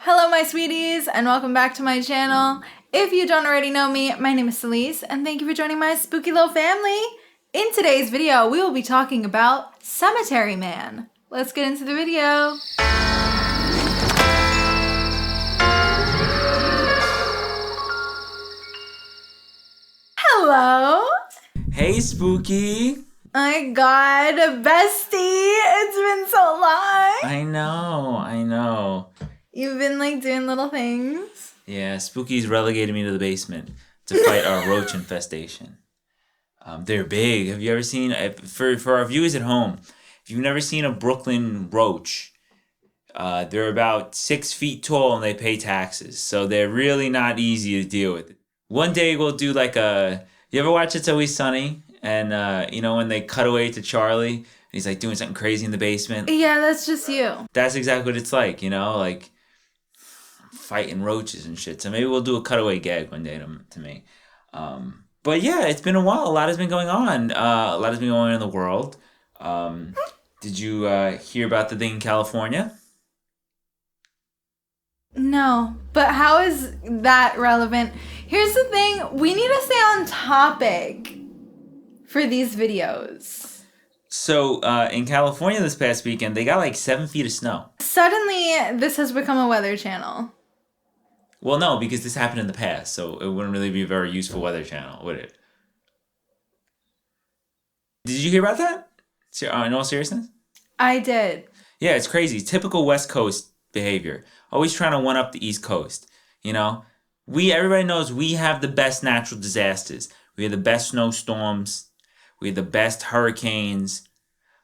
Hello my sweeties and welcome back to my channel. If you don't already know me, my name is Celise and thank you for joining my spooky little family. In today's video, we will be talking about Cemetery Man. Let's get into the video. Hello. Hey Spooky. Oh my god, bestie. It's been so long. I know. You've been like doing little things. Yeah, Spooky's relegated me to the basement to fight our roach infestation. They're big. Have you ever seen, for our viewers at home, if you've never seen a Brooklyn roach, they're about 6 feet tall and they pay taxes. So they're really not easy to deal with. One day we'll do you ever watch It's Always Sunny? And, when they cut away to Charlie, and he's like doing something crazy in the basement. Yeah, that's just you. That's exactly what it's like, like fighting roaches and shit. So maybe we'll do a cutaway gag one day to me. But yeah, it's been a while. A lot has been going on. A lot has been going on in the world. Did you hear about the thing in California? No, but how is that relevant? Here's the thing. We need to stay on topic for these videos. So in California this past weekend, they got like 7 feet of snow. Suddenly, this has become a weather channel. Well, no, because this happened in the past, so it wouldn't really be a very useful weather channel, would it? Did you hear about that? In all seriousness? I did. Yeah, it's crazy. Typical West Coast behavior. Always trying to one-up the East Coast. Everybody knows we have the best natural disasters. We have the best snowstorms. We have the best hurricanes.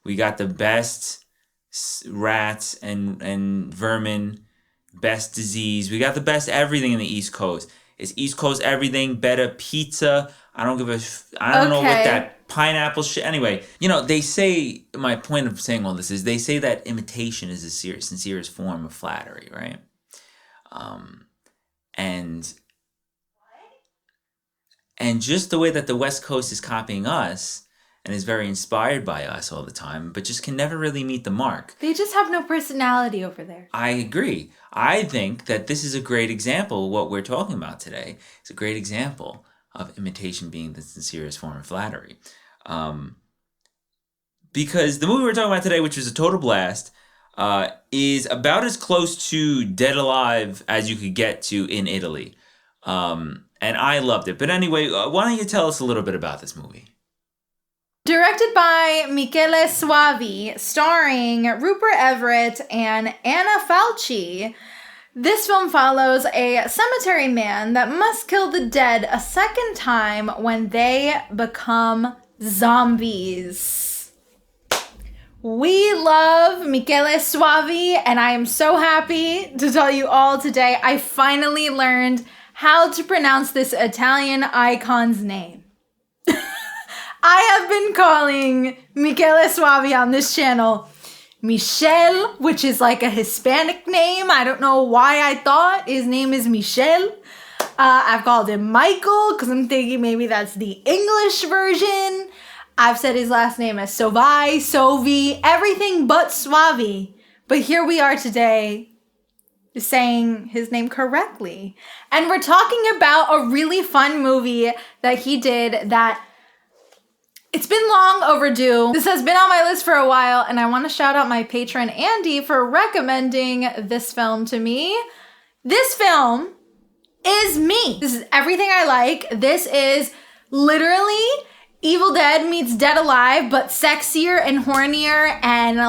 We got the best rats and vermin. Best disease. We got the best everything in the East Coast. Is East Coast everything? Better pizza? I don't know what that pineapple shit. Anyway, they say, my point of saying all this is they say that imitation is the sincerest form of flattery, right? And just the way that the West Coast is copying us and is very inspired by us all the time, but just can never really meet the mark. They just have no personality over there. I agree. I think that this is a great example of what we're talking about today. It's a great example of imitation being the sincerest form of flattery. Because the movie we're talking about today, which was a total blast, is about as close to Dead Alive as you could get to in Italy. And I loved it. But anyway, why don't you tell us a little bit about this movie? Directed by Michele Soavi, starring Rupert Everett and Anna Falchi, this film follows a cemetery man that must kill the dead a second time when they become zombies. We love Michele Soavi, and I am so happy to tell you all today I finally learned how to pronounce this Italian icon's name. I have been calling Michele Soavi on this channel Michelle, which is like a Hispanic name. I don't know why I thought his name is Michelle. I've called him Michael because I'm thinking maybe that's the English version. I've said his last name as Sovi, everything but Soavi. But here we are today saying his name correctly. And we're talking about a really fun movie that he did that it's been long overdue. This has been on my list for a while, and I want to shout out my patron Andy for recommending this film to me. This film is me. This is everything I like. This is literally Evil Dead meets Dead Alive, but sexier and hornier and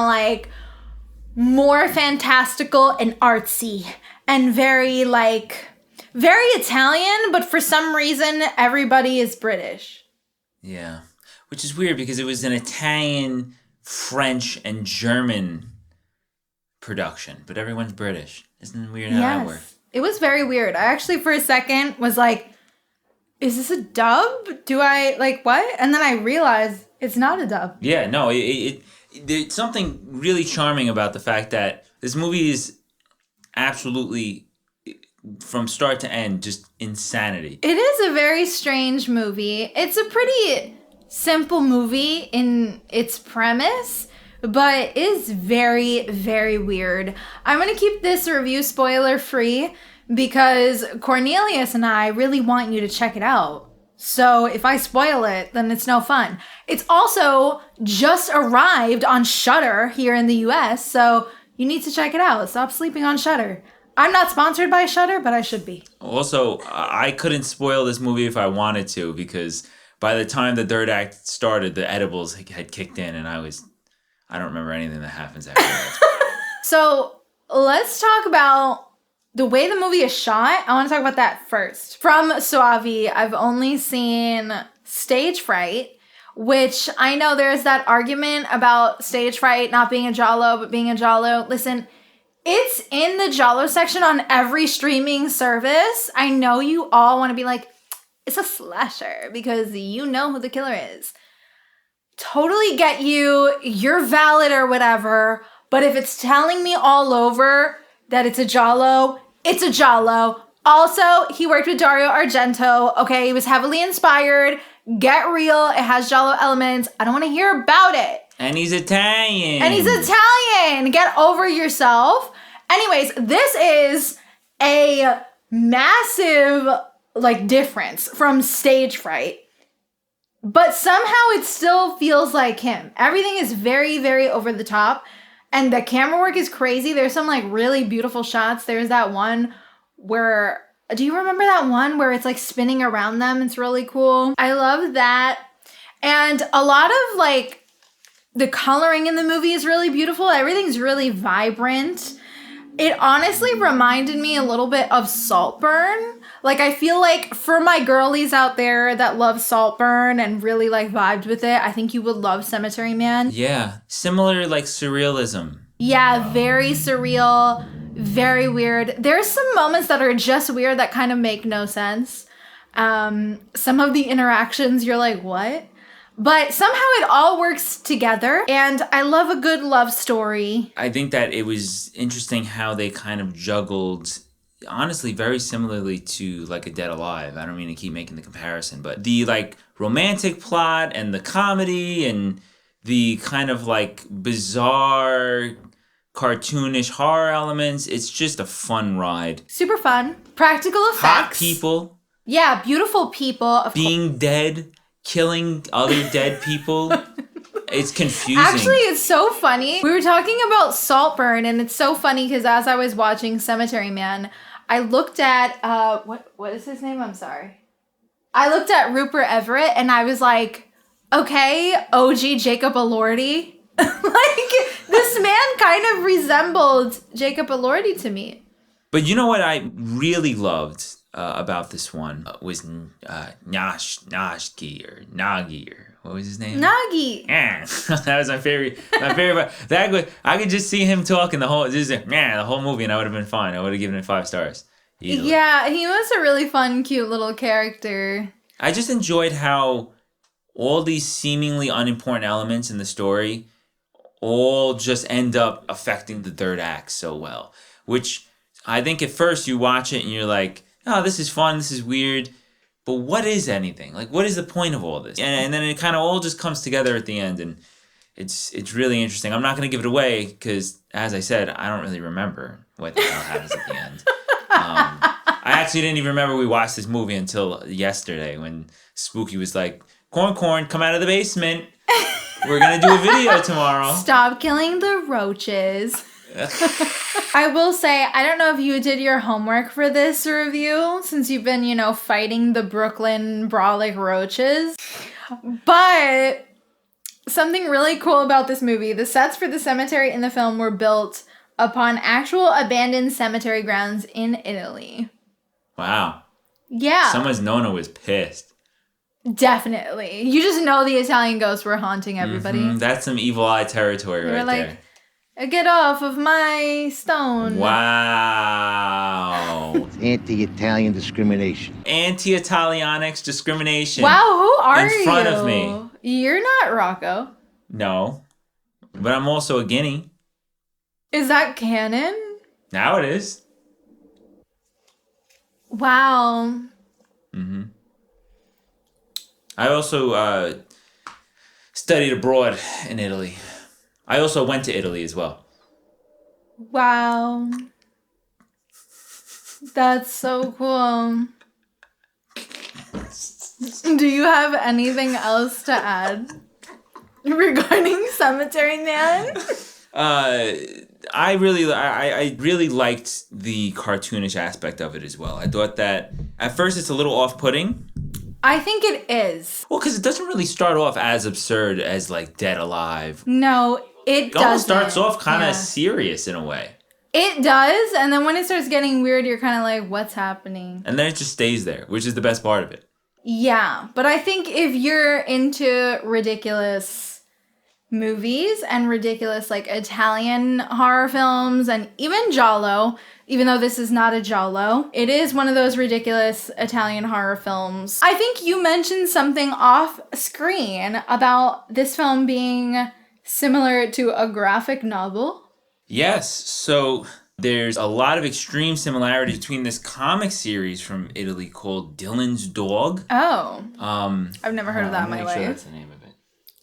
more fantastical and artsy and very Italian, but for some reason everybody is British. Yeah. Which is weird because it was an Italian, French, and German production, but everyone's British. Isn't it weird how that works? It was very weird. I actually, for a second, was like, is this a dub? What? And then I realized it's not a dub. Yeah, no, there's something really charming about the fact that this movie is absolutely, from start to end, just insanity. It is a very strange movie. It's a pretty simple movie in its premise, but it is very, very weird. I'm going to keep this review spoiler free because Cornelius and I really want you to check it out. So if I spoil it, then it's no fun. It's also just arrived on Shudder here in the US, so you need to check it out. Stop sleeping on Shudder. I'm not sponsored by Shudder, but I should be. Also, I couldn't spoil this movie if I wanted to because by the time the third act started, the edibles had kicked in and I don't remember anything that happens after that. So let's talk about the way the movie is shot. I want to talk about that first. From Suavi, I've only seen Stage Fright, which I know there's that argument about Stage Fright not being a giallo, but being a giallo. Listen, it's in the giallo section on every streaming service. I know you all want to be like, it's a slasher because you know who the killer is. Totally get you. You're valid or whatever. But if it's telling me all over that it's a giallo, it's a giallo. Also, he worked with Dario Argento. Okay, he was heavily inspired. Get real. It has giallo elements. I don't want to hear about it. And he's Italian. Get over yourself. Anyways, this is a massive difference from Stage Fright. But somehow it still feels like him. Everything is very, very over the top. And the camera work is crazy. There's some really beautiful shots. There's that one where, do you remember that one where it's spinning around them? It's really cool. I love that. And a lot of the coloring in the movie is really beautiful. Everything's really vibrant. It honestly reminded me a little bit of Saltburn. I feel like for my girlies out there that love Saltburn and really vibed with it, I think you would love Cemetery Man. Yeah, similar surrealism. Yeah, very surreal, very weird. There's some moments that are just weird that kind of make no sense. Some of the interactions, you're like, what? But somehow it all works together, and I love a good love story. I think that it was interesting how they kind of juggled, honestly, very similarly to A Dead Alive. I don't mean to keep making the comparison, but the romantic plot and the comedy and the kind of bizarre, cartoonish horror elements. It's just a fun ride. Super fun. Practical effects. Hot people. Yeah, beautiful people. Being dead. Killing other dead people. It's confusing. Actually, it's so funny. We were talking about Saltburn, and it's so funny because as I was watching Cemetery Man, I looked at, what is his name? I'm sorry. I looked at Rupert Everett, and I was like, okay, OG Jacob Elordi. This man kind of resembled Jacob Elordi to me. But you know what I really loved about this one was Nashki or Nagi or what was his name? Nagi. Yeah, that was my favorite. I could just see him talking the whole movie, and I would have been fine. I would have given it 5 stars. Easily. Yeah, he was a really fun, cute little character. I just enjoyed how all these seemingly unimportant elements in the story all just end up affecting the third act so well. Which I think at first you watch it and you're like, oh, this is fun, this is weird, but what is anything? What is the point of all this? And then it kind of all just comes together at the end, and it's really interesting. I'm not going to give it away because, as I said, I don't really remember what the hell happens at the end. I actually didn't even remember we watched this movie until yesterday when Spooky was like, Corn, come out of the basement. We're going to do a video tomorrow. Stop killing the roaches. I will say, I don't know if you did your homework for this review since you've been, fighting the Brooklyn brawling roaches. But something really cool about this movie, the sets for the cemetery in the film were built upon actual abandoned cemetery grounds in Italy. Wow. Yeah. Someone's Nona was pissed. Definitely. You just know the Italian ghosts were haunting everybody. Mm-hmm. That's some evil eye territory right there. Get off of my stone. Wow. It's anti-Italian discrimination. Anti-Italianics discrimination. Wow, who are you? In front of me. You're not Rocco. No. But I'm also a Guinea. Is that canon? Now it is. Wow. Mm-hmm. I also studied abroad in Italy. I also went to Italy as well. Wow. That's so cool. Do you have anything else to add regarding Cemetery Man? I really liked the cartoonish aspect of it as well. I thought that at first it's a little off-putting. I think it is. Well, because it doesn't really start off as absurd as like Dead Alive. No, it doesn't. Almost starts off kind of serious in a way. It does, and then when it starts getting weird, you're kind of like, what's happening? And then it just stays there, which is the best part of it. Yeah, but I think if you're into ridiculous movies and ridiculous like Italian horror films and even giallo, even though this is not a giallo, it is one of those ridiculous Italian horror films. I think you mentioned something off screen about this film being similar to a graphic novel. Yes, so there's a lot of extreme similarities between this comic series from Italy called Dylan's Dog. Oh. I've never heard of that in my life. Sure that's the name of it.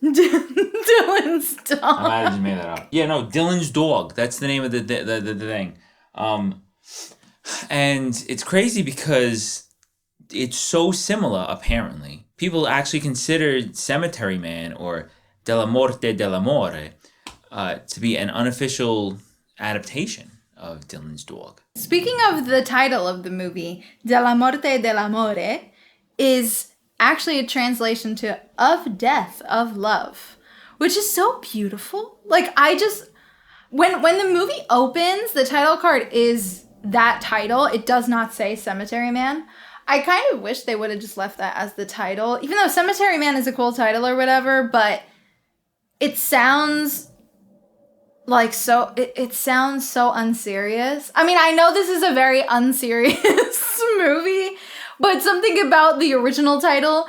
Dylan's Dog. I might have just made that up. Yeah, no, Dylan's Dog. That's the name of the thing. And it's crazy because it's so similar, apparently. People actually considered Cemetery Man or Della Morte dell'Amore to be an unofficial adaptation of Dylan's Dog. Speaking of the title of the movie, Della Morte dell'Amore is actually a translation to Of Death, of Love, which is so beautiful. Like, I just, when the movie opens, the title card is that title. It does not say Cemetery Man. I kind of wish they would have just left that as the title, even though Cemetery Man is a cool title or whatever, but it sounds like so, it sounds so unserious. I mean, I know this is a very unserious movie, but something about the original title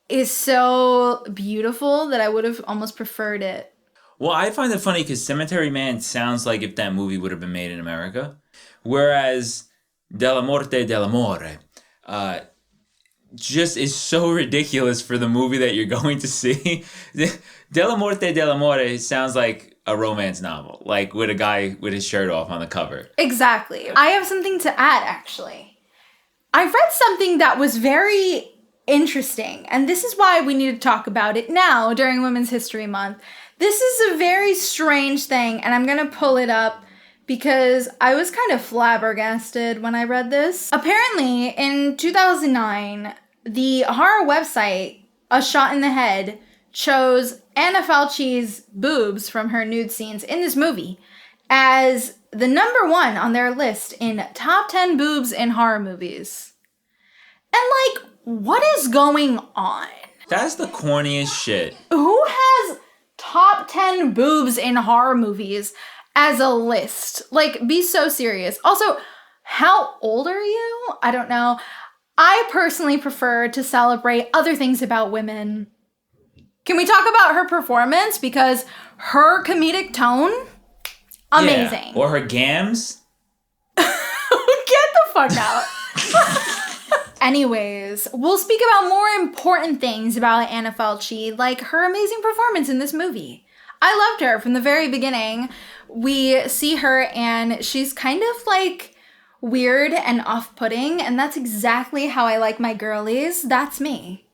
is so beautiful that I would have almost preferred it. Well, I find it funny because Cemetery Man sounds like if that movie would have been made in America, whereas Della Morte dell'Amore just is so ridiculous for the movie that you're going to see. Della Morte dell'Amore sounds like a romance novel, like with a guy with his shirt off on the cover. Exactly. I have something to add, actually. I read something that was very interesting, and this is why we need to talk about it now during Women's History Month. This is a very strange thing, and I'm going to pull it up because I was kind of flabbergasted when I read this. Apparently, in 2009, the horror website A Shot in the Head chose Anna Falchi's boobs from her nude scenes in this movie as the number one on their list in top 10 boobs in horror movies. And like, what is going on? That's the corniest shit. Who has top 10 boobs in horror movies as a list? Like, be so serious. Also, how old are you? I don't know. I personally prefer to celebrate other things about women. Can we talk about her performance? Because her comedic tone, amazing. Yeah. Or her gams. Get the fuck out. Anyways, we'll speak about more important things about Anna Falchi, like her amazing performance in this movie. I loved her from the very beginning. We see her and she's kind of like weird and off-putting, and that's exactly how I like my girlies. That's me.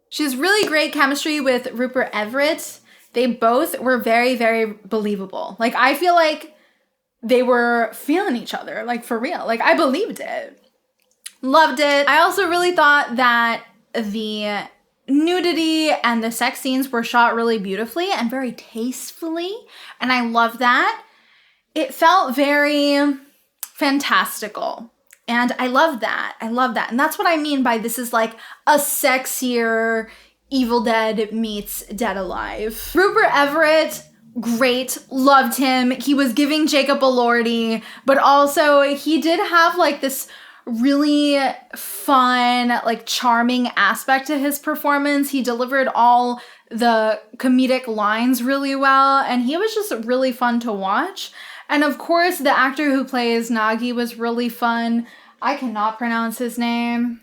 She has really great chemistry with Rupert Everett. They both were very, very believable. Like, I feel like they were feeling each other, like, for real. Like, I believed it. Loved it. I also really thought that the nudity and the sex scenes were shot really beautifully and very tastefully, and I love that. It felt very fantastical. And I love that. I love that. And that's what I mean by this is like a sexier Evil Dead meets Dead Alive. Rupert Everett, great. Loved him. He was giving Jacob Elordi, but also he did have like this really fun, like charming aspect to his performance. He delivered all the comedic lines really well, and he was just really fun to watch. And of course, the actor who plays Nagi was really fun. I cannot pronounce his name.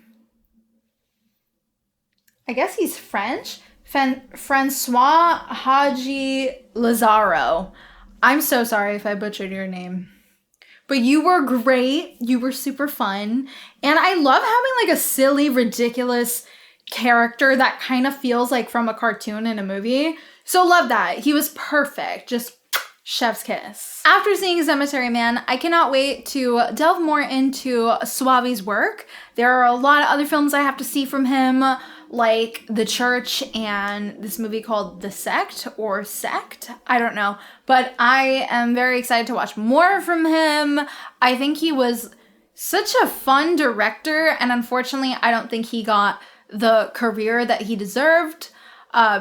I guess he's French. Francois Haji Lazaro. I'm so sorry if I butchered your name. But you were great. You were super fun. And I love having like a silly, ridiculous character that kind of feels like from a cartoon in a movie. So love that. He was perfect. Just chef's kiss. After seeing Cemetery Man, I cannot wait to delve more into Suave's work. There are a lot of other films I have to see from him, like The Church and this movie called The Sect or Sect. I don't know. But I am very excited to watch more from him. I think he was such a fun director, and unfortunately, I don't think he got the career that he deserved.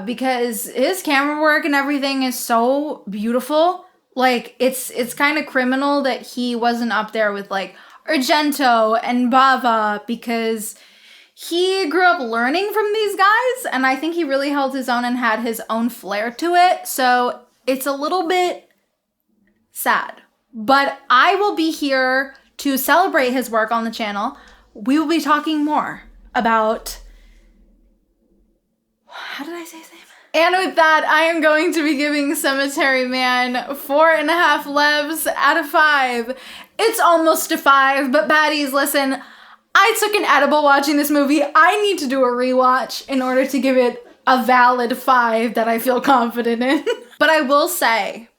Because his camera work and everything is so beautiful. Like, it's kind of criminal that he wasn't up there with, like, Argento and Bava, because he grew up learning from these guys, and I think he really held his own and had his own flair to it, so it's a little bit sad. But I will be here to celebrate his work on the channel. We will be talking more about... How did I say his name? And with that, I am going to be giving Cemetery Man 4.5 levs out of 5. It's almost a 5, but baddies, listen, I took an edible watching this movie. I need to do a rewatch in order to give it a valid 5 that I feel confident in. But I will say,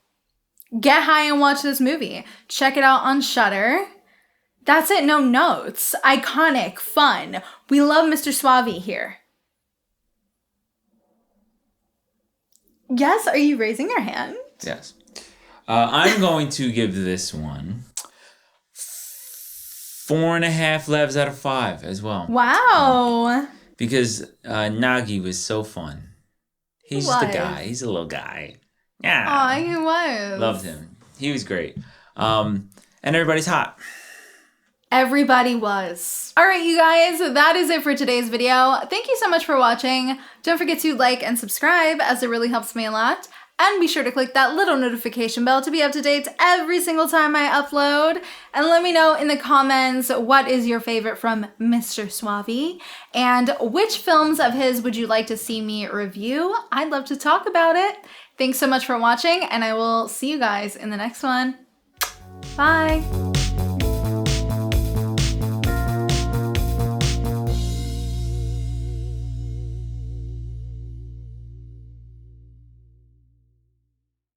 get high and watch this movie. Check it out on Shudder. That's it, no notes. Iconic, fun. We love Mr. Suave here. Yes, are you raising your hand? Yes. I'm going to give this one 4.5 levs out of 5 as well. Wow. Because Nagi was so fun. He's just a guy. He's a little guy. Yeah. Aw, he was. Loved him. He was great. And everybody's hot. Everybody was. All right, you guys, that is it for today's video. Thank you so much for watching. Don't forget to like and subscribe, as it really helps me a lot. And be sure to click that little notification bell to be up to date every single time I upload. And let me know in the comments what is your favorite from Mr. Suave, and which films of his would you like to see me review? I'd love to talk about it. Thanks so much for watching, and I will see you guys in the next one. Bye.